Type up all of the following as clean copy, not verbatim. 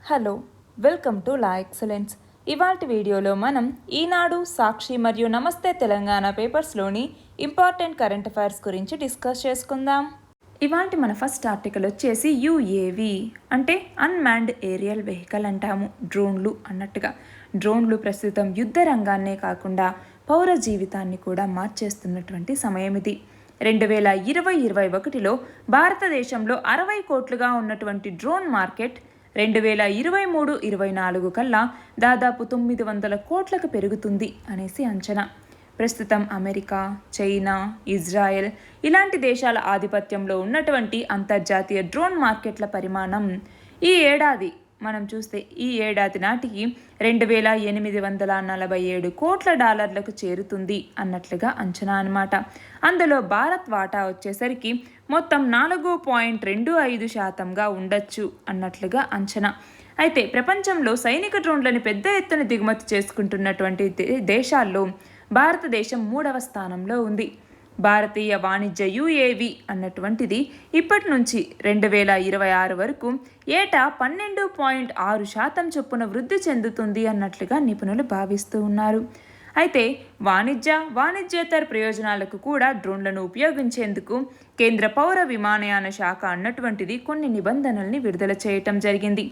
Hello, welcome to Laexcellence. ఇవాల్టి వీడియోలో మనం ఈనాడు, సాక్షి మరియు నమస్తే తెలంగాణ పేపర్స్లోని ఇంపార్టెంట్ కరెంట్ అఫైర్స్ గురించి డిస్కస్ చేసుకుందాం. ఇవాల్టి మన ఫస్ట్ ఆర్టికల్ వచ్చేసి యుఏవి అంటే అన్మాన్డ్ ఏరియల్ వెహికల్ అంటాము. డ్రోన్లు అన్నట్టుగా. డ్రోన్లు ప్రస్తుతం యుద్ధ రంగాన్నే కాకుండా పౌర జీవితాన్ని కూడా మార్చేస్తున్నటువంటి సమయం ఇది. 2020-21లో భారతదేశంలో 60 కోట్లుగా ఉన్నటువంటి డ్రోన్ మార్కెట్ 2023-24 కల్లా దాదాపు 900 కోట్లకు పెరుగుతుంది అనేసి అంచనా. ప్రస్తుతం అమెరికా, చైనా, ఇజ్రాయెల్ ఇలాంటి దేశాల ఆధిపత్యంలో ఉన్నటువంటి అంతర్జాతీయ డ్రోన్ మార్కెట్ల పరిమాణం ఈ ఏడాది మనం చూస్తే ఈ ఏడాది నాటికి 2847 కోట్ల డాలర్లకు చేరుతుంది అన్నట్లుగా అంచనా అన్నమాట. అందులో భారత్ వాటా వచ్చేసరికి మొత్తం 4.25% ఉండొచ్చు అన్నట్లుగా అంచనా. అయితే ప్రపంచంలో సైనిక డ్రోన్లను పెద్ద ఎత్తున దిగుమతి చేసుకుంటున్నటువంటి దేశాల్లో భారతదేశం 3వ స్థానంలో ఉంది. భారతీయ వాణిజ్య యుఏవి అన్నటువంటిది ఇప్పటి నుంచి 2026 వరకు ఏటా 12.6% చొప్పున వృద్ధి చెందుతుంది అన్నట్లుగా నిపుణులు భావిస్తూ ఉన్నారు. అయితే వాణిజ్యేతర ప్రయోజనాలకు కూడా డ్రోన్లను ఉపయోగించేందుకు కేంద్ర పౌర విమానయాన శాఖ అన్నటువంటిది కొన్ని నిబంధనల్ని విడుదల చేయటం జరిగింది.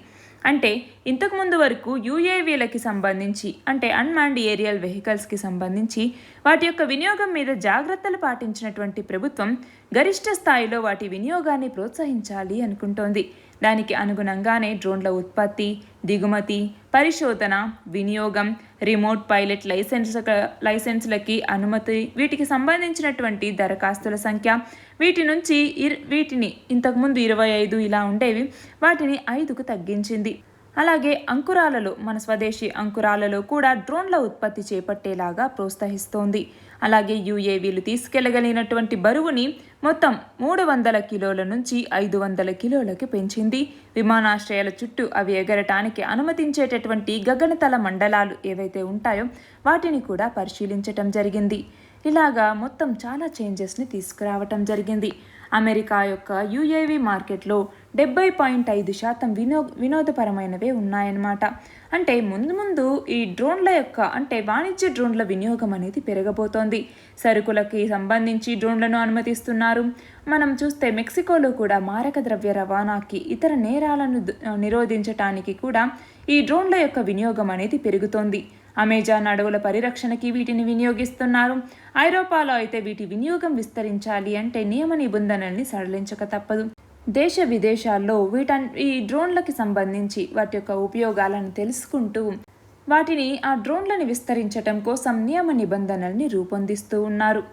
అంటే ఇంతకుముందు వరకు యుఏవీలకి సంబంధించి అంటే అన్మాన్డ్ ఏరియల్ వెహికల్స్కి సంబంధించి వాటి యొక్క వినియోగం మీద జాగ్రత్తలు పాటించినటువంటి ప్రభుత్వం గరిష్ట స్థాయిలో వాటి వినియోగాన్ని ప్రోత్సహించాలి అనుకుంటోంది. దానికి అనుగుణంగానే డ్రోన్ల ఉత్పత్తి, దిగుమతి, పరిశోధన, వినియోగం, రిమోట్ పైలట్ లైసెన్సులకి అనుమతి, వీటికి సంబంధించినటువంటి దరఖాస్తుల సంఖ్య, వీటిని ఇంతకుముందు 25 ఇలా ఉండేవి, వాటిని 5కు తగ్గించింది. అలాగే అంకురాలలో మన స్వదేశీ అంకురాలలో కూడా డ్రోన్ల ఉత్పత్తి చేపట్టేలాగా ప్రోత్సహిస్తోంది. అలాగే యుఏవీలు తీసుకెళ్లగలిగినటువంటి బరువుని మొత్తం 300 కిలోల నుంచి 500 కిలోలకు పెంచింది. విమానాశ్రయాల చుట్టూ అవి ఎగరటానికి అనుమతించేటటువంటి గగనతల మండలాలు ఏవైతే ఉంటాయో వాటిని కూడా పరిశీలించటం జరిగింది. ఇలాగా మొత్తం చాలా చేంజెస్ని తీసుకురావటం జరిగింది. అమెరికా యొక్క యుఏవి మార్కెట్లో 70.5% వినోదపరమైనవే ఉన్నాయన్నమాట. అంటే ముందు ఈ డ్రోన్ల యొక్క అంటే వాణిజ్య డ్రోన్ల వినియోగం అనేది పెరగబోతోంది. సరుకులకి సంబంధించి డ్రోన్లను అనుమతిస్తున్నారు. మనం చూస్తే మెక్సికోలో కూడా మారక ద్రవ్య రవాణాకి, ఇతర నేరాలను నిరోధించటానికి కూడా ఈ డ్రోన్ల యొక్క వినియోగం అనేది పెరుగుతోంది. అమెజాన్ అడవుల పరిరక్షణకి వీటిని వినియోగిస్తున్నారు. ఐరోపాలో అయితే వీటి వినియోగం విస్తరించాలి అంటే నియమ నిబంధనల్ని సడలించక తప్పదు. దేశ విదేశాల్లో ఈ డ్రోన్లకి సంబంధించి వాటి యొక్క ఉపయోగాలను తెలుసుకుంటూ వాటిని ఆ డ్రోన్లను విస్తరించటం కోసం నియమ నిబంధనల్ని రూపొందిస్తూ ఉన్నారు.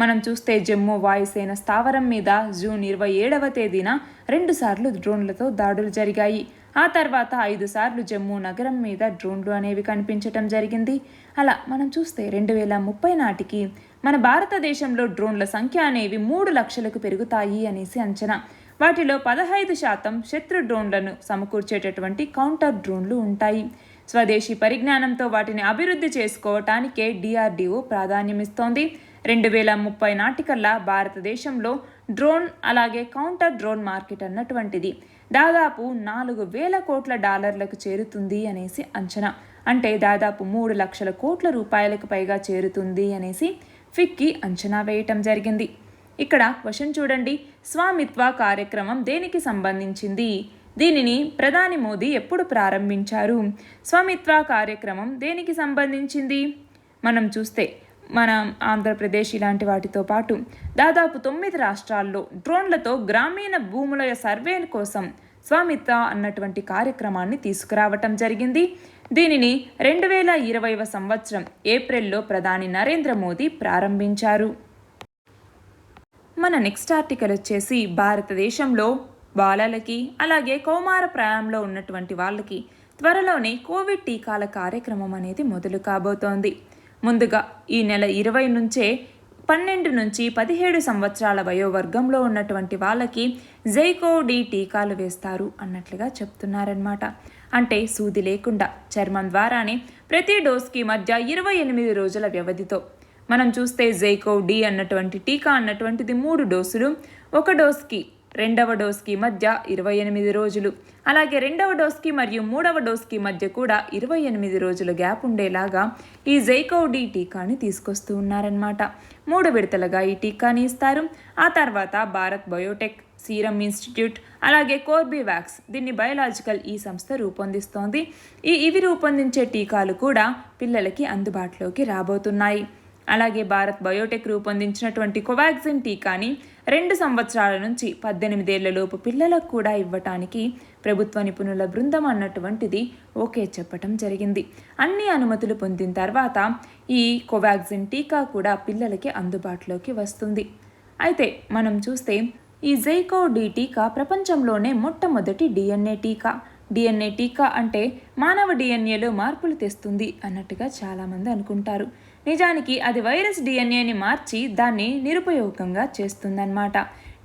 మనం చూస్తే జమ్మూ వాయుసేన స్థావరం మీద జూన్ 27వ తేదీన 2 సార్లు డ్రోన్లతో దాడులు జరిగాయి. ఆ తర్వాత 5 సార్లు జమ్మూ నగరం మీద డ్రోన్లు అనేవి కనిపించటం జరిగింది. అలా మనం చూస్తే 2030 నాటికి మన భారతదేశంలో డ్రోన్ల సంఖ్య అనేవి 3 లక్షలకు పెరుగుతాయి అనేసి అంచనా. వాటిలో 15% శత్రు డ్రోన్లను సమకూర్చేటటువంటి కౌంటర్ డ్రోన్లు ఉంటాయి. స్వదేశీ పరిజ్ఞానంతో వాటిని అభివృద్ధి చేసుకోవటానికే DRDO ప్రాధాన్యమిస్తోంది. 2030 నాటికల్లా భారతదేశంలో డ్రోన్ అలాగే కౌంటర్ డ్రోన్ మార్కెట్ అన్నటువంటిది దాదాపు 4,000 కోట్ల డాలర్లకు చేరుతుంది అనేసి అంచనా. అంటే దాదాపు 3 లక్షల కోట్ల రూపాయలకు పైగా చేరుతుంది అనేసి ఫిక్కీ అంచనా వేయటం జరిగింది. ఇక్కడ క్వశ్చన్ చూడండి, స్వామిత్వ కార్యక్రమం దేనికి సంబంధించింది? దీనిని ప్రధాని మోదీ ఎప్పుడు ప్రారంభించారు? స్వామిత్వ కార్యక్రమం దేనికి సంబంధించింది? మనం చూస్తే మన ఆంధ్రప్రదేశ్ ఇలాంటి వాటితో పాటు దాదాపు 9 రాష్ట్రాల్లో డ్రోన్లతో గ్రామీణ భూముల సర్వే కోసం స్వామిత్వ అన్నటువంటి కార్యక్రమాన్ని తీసుకురావటం జరిగింది. దీనిని 2020వ సంవత్సరం ఏప్రిల్లో ప్రధాని నరేంద్ర మోదీ ప్రారంభించారు. మన నెక్స్ట్ ఆర్టికల్ వచ్చేసి భారతదేశంలో బాలలకి అలాగే కౌమార ప్రాయంలో ఉన్నటువంటి వాళ్ళకి త్వరలోనే కోవిడ్ టీకాల కార్యక్రమం అనేది మొదలు కాబోతోంది. ముందుగా ఈ నెల 20 నుంచే 12 నుంచి 17 సంవత్సరాల వయోవర్గంలో ఉన్నటువంటి వాళ్ళకి జైకోవ్-డి టీకాలు వేస్తారు అన్నట్లుగా చెప్తున్నారనమాట. అంటే సూది లేకుండా చర్మం ద్వారానే ప్రతి డోస్కి మధ్య 28 రోజుల వ్యవధితో. మనం చూస్తే జైకోవ్-డి అన్నటువంటి టీకా అన్నటువంటిది 3 డోసులు. ఒక డోస్కి రెండవ డోస్కి మధ్య 28 రోజులు, అలాగే రెండవ డోస్కి మరియు మూడవ డోస్కి మధ్య కూడా 28 రోజుల గ్యాప్ ఉండేలాగా ఈ జైకోవ్-డి టీకాని తీసుకొస్తూ ఉన్నారన్నమాట. 3 విడతలుగా ఈ టీకాని ఇస్తారు. ఆ తర్వాత భారత్ బయోటెక్, సీరం ఇన్స్టిట్యూట్, అలాగే కోర్బీవాక్స్, దీన్ని బయోలాజికల్ ఈ సంస్థ రూపొందిస్తోంది. ఇవి రూపొందించే టీకాలు కూడా పిల్లలకి అందుబాటులోకి రాబోతున్నాయి. అలాగే భారత్ బయోటెక్ రూపొందించినటువంటి కోవాక్సిన్ టీకాని 2 సంవత్సరాల నుంచి 18 ఏళ్లలోపు పిల్లలకు కూడా ఇవ్వటానికి ప్రభుత్వ నిపుణుల బృందం అన్నటువంటిది ఓకే చెప్పటం జరిగింది. అన్ని అనుమతులు పొందిన తర్వాత ఈ కోవాక్సిన్ టీకా కూడా పిల్లలకి అందుబాటులోకి వస్తుంది. అయితే మనం చూస్తే ఈ జైకోవ్-డి టీకా ప్రపంచంలోనే మొట్టమొదటి డిఎన్ఏ టీకా. డిఎన్ఏ టీకా అంటే మానవ డిఎన్ఏలో మార్పులు తెస్తుంది అన్నట్టుగా చాలామంది అనుకుంటారు. నిజానికి అది వైరస్ డిఎన్ఏని మార్చి దాన్ని నిరుపయోగంగా చేస్తుందన్నమాట.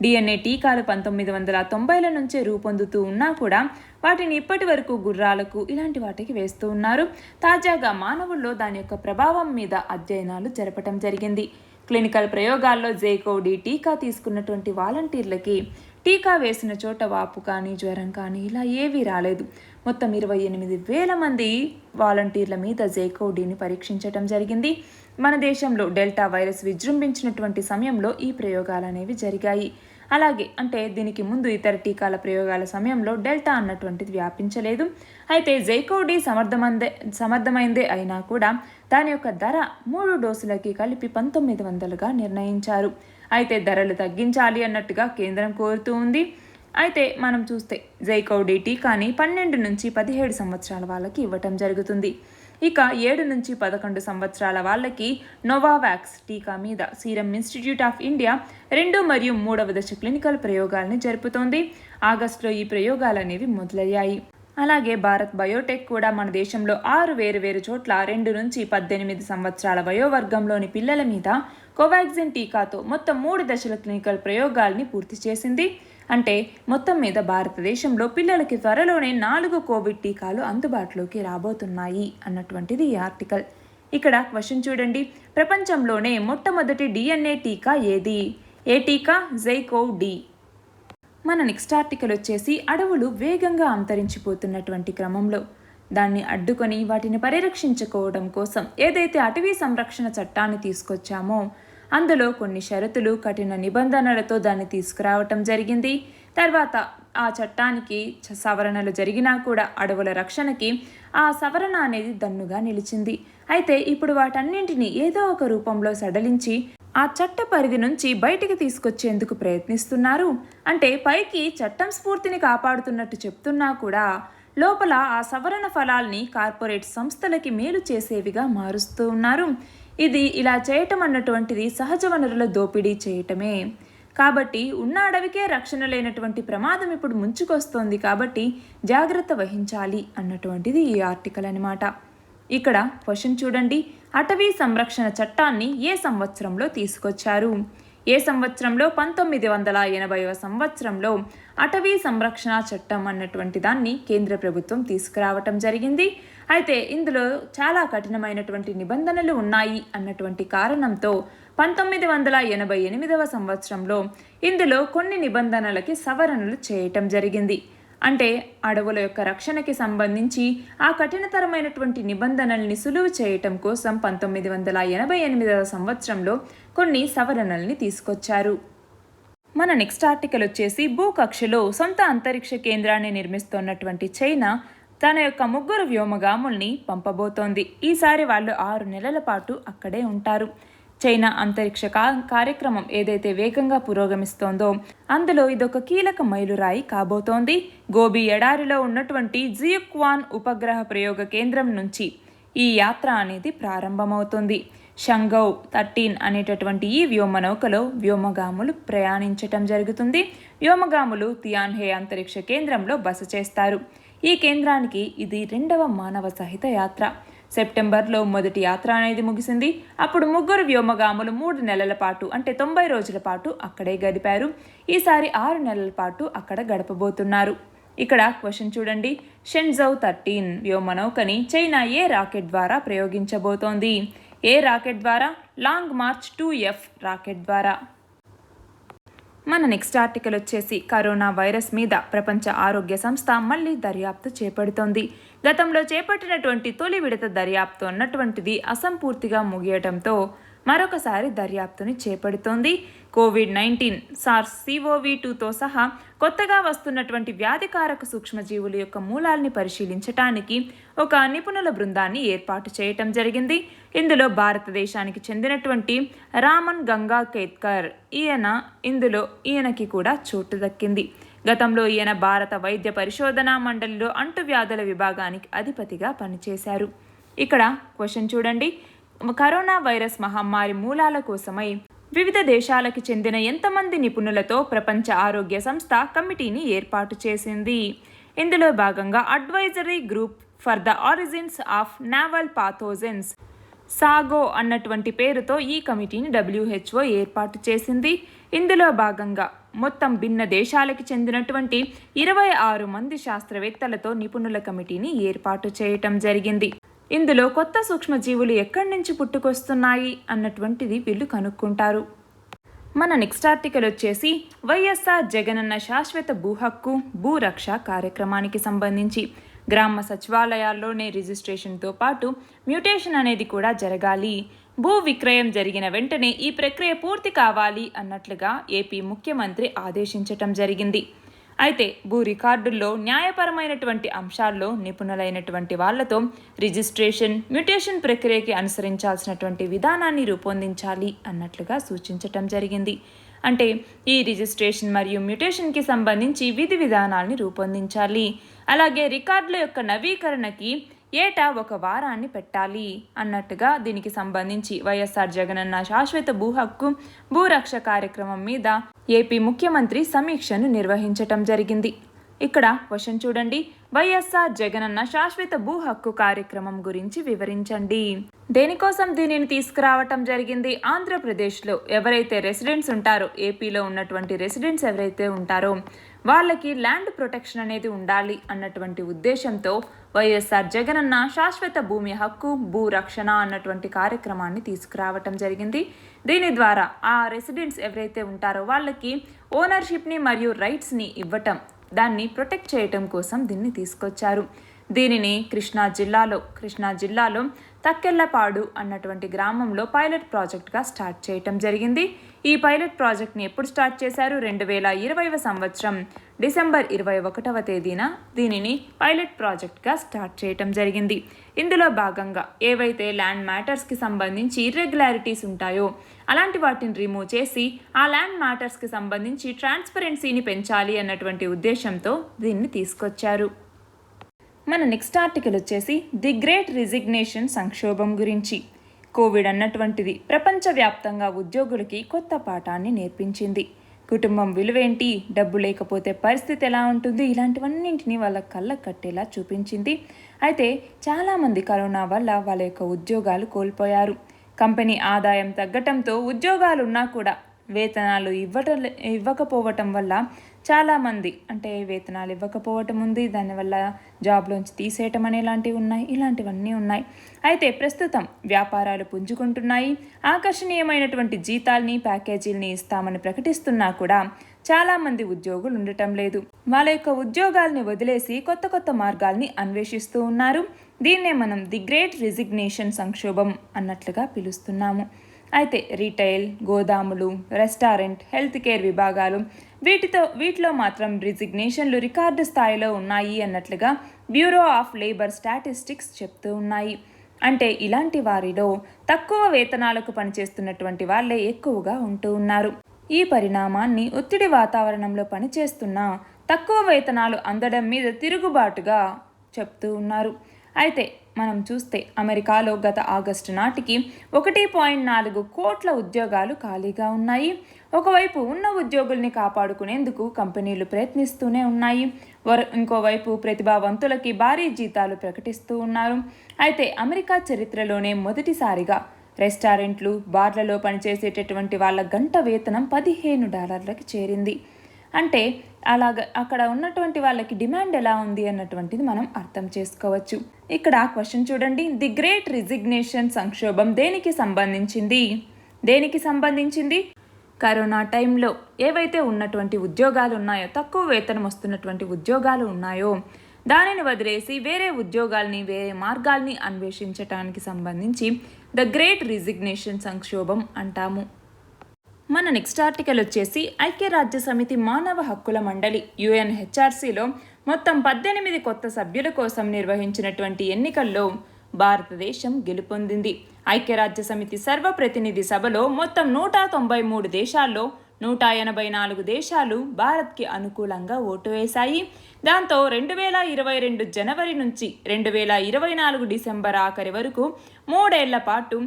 డిఎన్ఏ టీకాలు 1990ల నుంచే రూపొందుతూ ఉన్నా కూడా వాటిని ఇప్పటి వరకు గుర్రాలకు ఇలాంటి వాటికి వేస్తూ ఉన్నారు. తాజాగా మానవుల్లో దాని యొక్క ప్రభావం మీద అధ్యయనాలు జరపటం జరిగింది. క్లినికల్ ప్రయోగాల్లో జైకోవ్-డి టీకా తీసుకున్నటువంటి వాలంటీర్లకి టీకా వేసిన చోట వాపు కానీ జ్వరం కానీ ఇలా ఏవీ రాలేదు. మొత్తం 28,000 మంది వాలంటీర్ల మీద జైకోవ్-డిని పరీక్షించడం జరిగింది. మన దేశంలో డెల్టా వైరస్ విజృంభించినటువంటి సమయంలో ఈ ప్రయోగాలు అనేవి జరిగాయి. అలాగే అంటే దీనికి ముందు ఇతర టీకాల ప్రయోగాల సమయంలో డెల్టా అన్నటువంటిది వ్యాపించలేదు. అయితే జైకోవ్-డి సమర్థమైందే అయినా కూడా దాని యొక్క ధర 3 డోసులకి కలిపి 1900గా నిర్ణయించారు. అయితే ధరలు తగ్గించాలి అన్నట్టుగా కేంద్రం కోరుతూ ఉంది. అయితే మనం చూస్తే జైకోవ్-డి టీకాని 12 నుంచి 17 సంవత్సరాల వాళ్ళకి ఇవ్వటం జరుగుతుంది. ఇక 7 నుంచి 11 సంవత్సరాల వాళ్ళకి నోవావాక్స్ టీకా మీద సీరం ఇన్స్టిట్యూట్ ఆఫ్ ఇండియా 2 మరియు 3వ దశ క్లినికల్ ప్రయోగాలను జరుపుతోంది. ఆగస్టులో ఈ ప్రయోగాలు అనేవి మొదలయ్యాయి. అలాగే భారత్ బయోటెక్ కూడా మన దేశంలో 6 వేరు చోట్ల 2 నుంచి 18 సంవత్సరాల వయోవర్గంలోని పిల్లల మీద కోవాక్సిన్ టీకాతో మొత్తం 3 దశల క్లినికల్ ప్రయోగాల్ని పూర్తి చేసింది. అంటే మొత్తం మీద భారతదేశంలో పిల్లలకి త్వరలోనే 4 కోవిడ్ టీకాలు అందుబాటులోకి రాబోతున్నాయి అన్నటువంటిది ఈ ఆర్టికల్. ఇక్కడ క్వశ్చన్ చూడండి, ప్రపంచంలోనే మొట్టమొదటి డిఎన్ఏ టీకా ఏది? ఏ టీకా? జైకోవ్-డి. మన నెక్స్ట్ ఆర్టికల్ వచ్చేసి అడవులు వేగంగా అంతరించిపోతున్నటువంటి క్రమంలో దాన్ని అడ్డుకొని వాటిని పరిరక్షించుకోవడం కోసం ఏదైతే అటవీ సంరక్షణ చట్టాన్ని తీసుకొచ్చామో అందులో కొన్ని షరతులు, కఠిన నిబంధనలతో దాన్ని తీసుకురావటం జరిగింది. తర్వాత ఆ చట్టానికి సవరణలు జరిగినా కూడా అడవుల రక్షణకి ఆ సవరణ అనేది దన్నుగా నిలిచింది. అయితే ఇప్పుడు వాటన్నింటినీ ఏదో ఒక రూపంలో సడలించి ఆ చట్ట పరిధి నుంచి బయటికి తీసుకొచ్చేందుకు ప్రయత్నిస్తున్నారు. అంటే పైకి చట్టం స్ఫూర్తిని కాపాడుతున్నట్టు చెప్తున్నా కూడా లోపల ఆ సవరణ ఫలాల్ని కార్పొరేట్ సంస్థలకి మేలు చేసేవిగా మారుస్తూ ఉన్నారు. ఇది ఇలా చేయటం అన్నటువంటిది సహజ వనరుల దోపిడీ చేయటమే. కాబట్టి ఉన్న అడవికే రక్షణ లేనటువంటి ప్రమాదం ఇప్పుడు ముంచుకొస్తోంది. కాబట్టి జాగ్రత్త వహించాలి అన్నటువంటిది ఈ ఆర్టికల్ అన్నమాట. ఇక్కడ క్వశ్చన్ చూడండి, అటవీ సంరక్షణ చట్టాన్ని ఏ సంవత్సరంలో తీసుకొచ్చారు? ఏ సంవత్సరంలో? 1980వ సంవత్సరంలో అటవీ సంరక్షణ చట్టం అన్నటువంటి దాన్ని కేంద్ర ప్రభుత్వం తీసుకురావటం జరిగింది. అయితే ఇందులో చాలా కఠినమైనటువంటి నిబంధనలు ఉన్నాయి అన్నటువంటి కారణంతో 1988వ సంవత్సరంలో ఇందులో కొన్ని నిబంధనలకి సవరణలు చేయటం జరిగింది. అంటే అడవుల యొక్క రక్షణకి సంబంధించి ఆ కఠినతరమైనటువంటి నిబంధనల్ని సులువు చేయటం కోసం 1988వ సంవత్సరంలో కొన్ని సవరణల్ని తీసుకొచ్చారు. మన నెక్స్ట్ ఆర్టికల్ వచ్చేసి భూకక్షలో సొంత అంతరిక్ష కేంద్రాన్ని నిర్మిస్తున్నటువంటి చైనా తన యొక్క 3 వ్యోమగాముల్ని పంపబోతోంది. ఈసారి వాళ్ళు 6 నెలల పాటు అక్కడే ఉంటారు. చైనా అంతరిక్ష కార్యక్రమం ఏదైతే వేగంగా పురోగమిస్తోందో అందులో ఇదొక కీలక మైలురాయి కాబోతోంది. గోబీ ఎడారిలో ఉన్నటువంటి జియుక్వాన్ ఉపగ్రహ ప్రయోగ కేంద్రం నుంచి ఈ యాత్ర అనేది ప్రారంభమవుతుంది. షంగౌ 13 అనేటటువంటి ఈ వ్యోమనౌకలో వ్యోమగాములు ప్రయాణించటం జరుగుతుంది. వ్యోమగాములు తియాన్హే అంతరిక్ష కేంద్రంలో బస చేస్తారు. ఈ కేంద్రానికి ఇది 2వ మానవ సహిత యాత్ర. సెప్టెంబర్లో మొదటి యాత్ర అనేది ముగిసింది. అప్పుడు 3 వ్యోమగాములు 3 నెలల పాటు అంటే 90 రోజుల పాటు అక్కడే గడిపారు. ఈసారి 6 నెలల పాటు అక్కడ గడపబోతున్నారు. ఇక్కడ క్వశ్చన్ చూడండి, షెన్జౌ 13 వ్యోమనౌకని చైనా ఏ రాకెట్ ద్వారా ప్రయోగించబోతోంది? ఏ రాకెట్ ద్వారా? లాంగ్ మార్చ్ 2F రాకెట్ ద్వారా. మన నెక్స్ట్ ఆర్టికల్ వచ్చేసి కరోనా వైరస్ మీద ప్రపంచ ఆరోగ్య సంస్థ మళ్ళీ దర్యాప్తు చేపడుతోంది. గతంలో చేపట్టినటువంటి తొలి విడత దర్యాప్తు అన్నటువంటిది అసంపూర్తిగా ముగియటంతో మరొకసారి దర్యాప్తుని చేపడుతోంది. కోవిడ్-19 SARS-CoV-2తో సహా కొత్తగా వస్తున్నటువంటి వ్యాధికారక సూక్ష్మజీవుల యొక్క మూలాల్ని పరిశీలించటానికి ఒక నిపుణుల బృందాన్ని ఏర్పాటు చేయటం జరిగింది. ఇందులో భారతదేశానికి చెందినటువంటి రామన్ గంగాకేద్కర్ ఈయనకి కూడా చోటు దక్కింది. గతంలో ఈయన భారత వైద్య పరిశోధనా మండలిలో అంటువ్యాధుల విభాగానికి అధిపతిగా పనిచేశారు. ఇక్కడ క్వశ్చన్ చూడండి, కరోనా వైరస్ మహమ్మారి మూలాల కోసమై వివిధ దేశాలకు చెందిన ఎంతమంది నిపుణులతో ప్రపంచ ఆరోగ్య సంస్థ కమిటీని ఏర్పాటు చేసింది? ఇందులో భాగంగా advisory group for the origins of novel pathogens SAGO అన్నటువంటి పేరుతో ఈ కమిటీని WHO ఏర్పాటు చేసింది. ఇందులో భాగంగా మొత్తం భిన్న దేశాలకు చెందినటువంటి 26 మంది శాస్త్రవేత్తలతో నిపుణుల కమిటీని ఏర్పాటు చేయటం జరిగింది. ఇందులో కొత్త సూక్ష్మజీవులు ఎక్కడి నుంచి పుట్టుకొస్తున్నాయి అన్నటువంటిది వీళ్ళు కనుక్కుంటారు. మన నెక్స్ట్ ఆర్టికల్ వచ్చేసి వైఎస్ఆర్ జగనన్న శాశ్వత భూ హక్కు భూరక్ష కార్యక్రమానికి సంబంధించి గ్రామ సచివాలయాల్లోనే రిజిస్ట్రేషన్తో పాటు మ్యూటేషన్ అనేది కూడా జరగాలి. భూ విక్రయం జరిగిన వెంటనే ఈ ప్రక్రియ పూర్తి కావాలి అన్నట్లుగా ఏపీ ముఖ్యమంత్రి ఆదేశించటం జరిగింది. అయితే భూ రికార్డుల్లో న్యాయపరమైనటువంటి అంశాల్లో నిపుణులైనటువంటి వాళ్లతో రిజిస్ట్రేషన్ మ్యూటేషన్ ప్రక్రియకి అనుసరించాల్సినటువంటి విధానాన్ని రూపొందించాలి అన్నట్లుగా సూచించటం జరిగింది. అంటే ఈ రిజిస్ట్రేషన్ మరియు మ్యూటేషన్కి సంబంధించి విధి విధానాల్ని రూపొందించాలి. అలాగే రికార్డుల యొక్క నవీకరణకి ఏటా 1 వారాన్ని పెట్టాలి అన్నట్టుగా దీనికి సంబంధించి వైఎస్ఆర్ జగనన్న శాశ్వత భూ హక్కు భూరక్ష కార్యక్రమం మీద ఏపీ ముఖ్యమంత్రి సమీక్షను నిర్వహించటం జరిగింది. ఇక్కడ క్వశ్చన్ చూడండి, వైఎస్ఆర్ జగనన్న శాశ్వత భూ హక్కు కార్యక్రమం గురించి వివరించండి. దేనికోసం దీనిని తీసుకురావటం జరిగింది? ఆంధ్రప్రదేశ్లో ఎవరైతే రెసిడెంట్స్ ఉంటారో, ఏపీలో ఉన్నటువంటి రెసిడెంట్స్ ఎవరైతే ఉంటారో వాళ్ళకి ల్యాండ్ ప్రొటెక్షన్ అనేది ఉండాలి అన్నటువంటి ఉద్దేశంతో వైఎస్ఆర్ జగనన్న శాశ్వత భూమి హక్కు భూరక్షణ అన్నటువంటి కార్యక్రమాన్ని తీసుకురావటం జరిగింది. దీని ద్వారా ఆ రెసిడెంట్స్ ఎవరైతే ఉంటారో వాళ్ళకి ఓనర్షిప్ని మరియు రైట్స్ని ఇవ్వటం, దాన్ని ప్రొటెక్ట్ చేయటం కోసం దీన్ని తీసుకొచ్చారు. దీనిని కృష్ణా జిల్లాలో తక్కెళ్లపాడు అన్నటువంటి గ్రామంలో పైలట్ ప్రాజెక్ట్గా స్టార్ట్ చేయటం జరిగింది. ఈ పైలట్ ప్రాజెక్ట్ని ఎప్పుడు స్టార్ట్ చేశారు? 2020 సంవత్సరం డిసెంబర్ 21వ తేదీన దీనిని పైలట్ ప్రాజెక్ట్గా స్టార్ట్ చేయటం జరిగింది. ఇందులో భాగంగా ఏవైతే ల్యాండ్ మ్యాటర్స్కి సంబంధించి ఇర్రెగ్యులారిటీస్ ఉంటాయో అలాంటి వాటిని రిమూవ్ చేసి ఆ ల్యాండ్ మ్యాటర్స్కి సంబంధించి ట్రాన్స్పరెన్సీని పెంచాలి అన్నటువంటి ఉద్దేశంతో దీన్ని తీసుకొచ్చారు. మన నెక్స్ట్ ఆర్టికల్ వచ్చేసి ది గ్రేట్ రిజిగ్నేషన్ సంక్షోభం గురించి. కోవిడ్ అన్నటువంటిది ప్రపంచవ్యాప్తంగా ఉద్యోగులకి కొత్త పాఠాన్ని నేర్పించింది. కుటుంబం విలువేంటి, డబ్బు లేకపోతే పరిస్థితి ఎలా ఉంటుంది, ఇలాంటివన్నింటినీ వాళ్ళ కళ్ళకు కట్టేలా చూపించింది. అయితే చాలామంది కరోనా వల్ల వాళ్ళ యొక్క ఉద్యోగాలు కోల్పోయారు. కంపెనీ ఆదాయం తగ్గటంతో ఉద్యోగాలున్నా కూడా వేతనాలు ఇవ్వకపోవటం వల్ల చాలామంది వేతనాలు ఇవ్వకపోవటం ఉంది, దానివల్ల జాబ్లోంచి తీసేయటం ఇలాంటివన్నీ ఉన్నాయి. అయితే ప్రస్తుతం వ్యాపారాలు పుంజుకుంటున్నాయి. ఆకర్షణీయమైనటువంటి జీతాల్ని ప్యాకేజీల్ని ఇస్తామని ప్రకటిస్తున్నా కూడా చాలామంది ఉద్యోగులు ఉండటం లేదు. వాళ్ళ యొక్క ఉద్యోగాల్ని వదిలేసి కొత్త మార్గాల్ని అన్వేషిస్తూ ఉన్నారు. దీన్నే మనం ది గ్రేట్ రిజిగ్నేషన్ సంక్షోభం అన్నట్లుగా పిలుస్తున్నాము. అయితే రీటైల్, గోదాములు, రెస్టారెంట్, హెల్త్ కేర్ విభాగాలు వీటిలో మాత్రం రిజిగ్నేషన్లు రికార్డు స్థాయిలో ఉన్నాయి అన్నట్లుగా బ్యూరో ఆఫ్ లేబర్ స్టాటిస్టిక్స్ చెప్తూ ఉన్నాయి. అంటే ఇలాంటి వారిలో తక్కువ వేతనాలకు పనిచేస్తున్నటువంటి వాళ్ళే ఎక్కువగా ఉంటూ ఉన్నారు. ఈ పరిణామాన్ని ఒత్తిడి వాతావరణంలో పనిచేస్తున్న తక్కువ వేతనాలు అందడం మీద తిరుగుబాటుగా చెప్తూ ఉన్నారు. అయితే మనం చూస్తే అమెరికాలో గత ఆగస్టు నాటికి 1.4 కోట్ల ఉద్యోగాలు ఖాళీగా ఉన్నాయి. ఒకవైపు ఉన్న ఉద్యోగుల్ని కాపాడుకునేందుకు కంపెనీలు ప్రయత్నిస్తూనే ఉన్నాయి. ఇంకోవైపు ప్రతిభావంతులకి భారీ జీతాలు ప్రకటిస్తూ ఉన్నారు. అయితే అమెరికా చరిత్రలోనే మొదటిసారిగా రెస్టారెంట్లు, బార్లలో పనిచేసేటటువంటి వాళ్ళ గంట వేతనం $15 చేరింది. అంటే అక్కడ ఉన్నటువంటి వాళ్ళకి డిమాండ్ ఎలా ఉంది అన్నటువంటిది మనం అర్థం చేసుకోవచ్చు. ఇక్కడ క్వశ్చన్ చూడండి, ది గ్రేట్ రిజిగ్నేషన్ సంక్షోభం దేనికి సంబంధించింది? కరోనా టైంలో ఏవైతే ఉన్నటువంటి ఉద్యోగాలు ఉన్నాయో, తక్కువ వేతనం వస్తున్నటువంటి ఉద్యోగాలు ఉన్నాయో దానిని వదిలేసి వేరే ఉద్యోగాల్ని, వేరే మార్గాల్ని అన్వేషించటానికి సంబంధించి ద గ్రేట్ రిజిగ్నేషన్ సంక్షోభం అంటాము. మన నెక్స్ట్ ఆర్టికల్ వచ్చేసి ఐక్యరాజ్య సమితి మానవ హక్కుల మండలి UNHRCలో మొత్తం 18 కొత్త సభ్యుల కోసం నిర్వహించినటువంటి ఎన్నికల్లో భారతదేశం గెలుపొందింది. ఐక్యరాజ్య సమితి సర్వప్రతినిధి సభలో మొత్తం 193 దేశాల్లో 184 దేశాలు భారత్కి అనుకూలంగా ఓటు వేశాయి. దాంతో 2022 జనవరి నుంచి 2024 డిసెంబర్ ఆఖరి వరకు 3 ఏళ్ల పాటు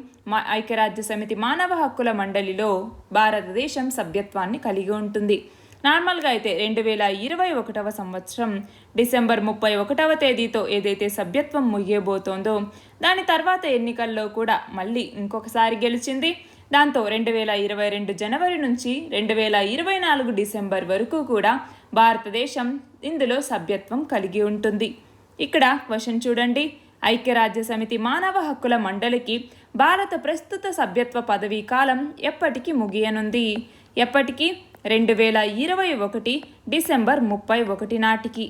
ఐక్యరాజ్య సమితి మానవ హక్కుల మండలిలో భారతదేశం సభ్యత్వాన్ని కలిగి ఉంటుంది. నార్మల్గా అయితే 2021 సంవత్సరం డిసెంబర్ 31వ తేదీతో ఏదైతే సభ్యత్వం ముగియబోతోందో దాని తర్వాత ఎన్నికల్లో కూడా మళ్ళీ ఇంకొకసారి గెలిచింది. దాంతో 2022 జనవరి నుంచి 2024 డిసెంబర్ వరకు కూడా భారతదేశం ఇందులో సభ్యత్వం కలిగి ఉంటుంది. ఇక్కడ క్వశ్చన్ చూడండి, ఐక్యరాజ్య సమితి మానవ హక్కుల మండలికి భారత ప్రస్తుత సభ్యత్వ పదవీ కాలం ఎప్పటికి ముగియనుంది? ఎప్పటికి? 2021 డిసెంబర్ 31 నాటికి.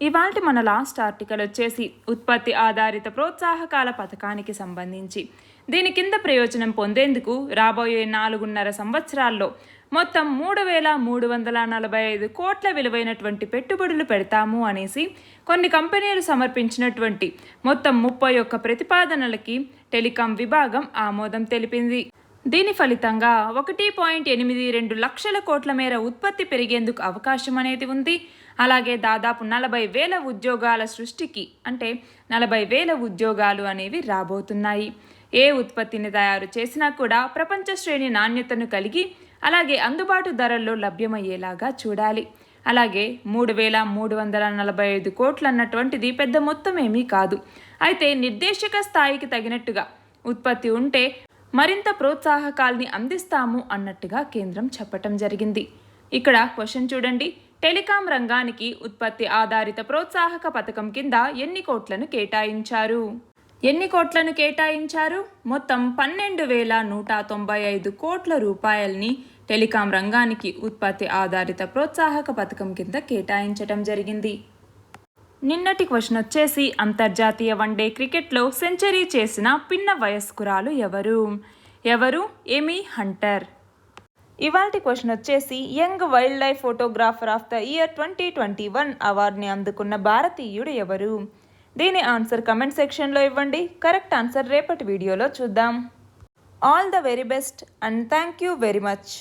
ఇవాళ మన లాస్ట్ ఆర్టికల్ వచ్చేసి ఉత్పత్తి ఆధారిత ప్రోత్సాహకాల పథకానికి సంబంధించి. దీని కింద ప్రయోజనం పొందేందుకు రాబోయే 4.5 సంవత్సరాల్లో మొత్తం 3,345 కోట్ల విలువైనటువంటి పెట్టుబడులు పెడతాము అనేసి కొన్ని కంపెనీలు సమర్పించినటువంటి మొత్తం 31 ప్రతిపాదనలకి టెలికాం విభాగం ఆమోదం తెలిపింది. దీని ఫలితంగా 1.82 లక్షల కోట్ల మేర ఉత్పత్తి పెరిగేందుకు అవకాశం అనేది ఉంది. అలాగే దాదాపు 40,000 ఉద్యోగాల సృష్టికి, అంటే 40,000 ఉద్యోగాలు అనేవి రాబోతున్నాయి. ఏ ఉత్పత్తిని తయారు చేసినా కూడా ప్రపంచ శ్రేణి నాణ్యతను కలిగి అలాగే అందుబాటు ధరల్లో లభ్యమయ్యేలాగా చూడాలి. అలాగే 3,345 కోట్లు అన్నటువంటిది పెద్ద మొత్తం ఏమీ కాదు. అయితే నిర్దేశక స్థాయికి తగినట్టుగా ఉత్పత్తి ఉంటే మరింత ప్రోత్సాహకాల్ని అందిస్తాము అన్నట్టుగా కేంద్రం చెప్పటం జరిగింది. ఇక్కడ క్వశ్చన్ చూడండి, టెలికాం రంగానికి ఉత్పత్తి ఆధారిత ప్రోత్సాహక పథకం కింద ఎన్ని కోట్లను కేటాయించారు? మొత్తం 12,195 కోట్ల రూపాయల్ని టెలికాం రంగానికి ఉత్పత్తి ఆధారిత ప్రోత్సాహక పథకం కింద కేటాయించడం జరిగింది. నిన్నటి క్వశ్చన్ వచ్చేసి అంతర్జాతీయ వన్డే క్రికెట్లో సెంచరీ చేసిన పిన్న వయస్కురాలు ఎవరు? ఎమీ హంటర్. ఇవాల్టి క్వశ్చన్ వచ్చేసి young wild life photographer of the year 2021 అవార్డుని అందుకున్న భారతీయుడు ఎవరు? దీని ఆన్సర్ కమెంట్ సెక్షన్లో ఇవ్వండి. కరెక్ట్ ఆన్సర్ రేపటి వీడియోలో చూద్దాం. All the very best and thank you very much.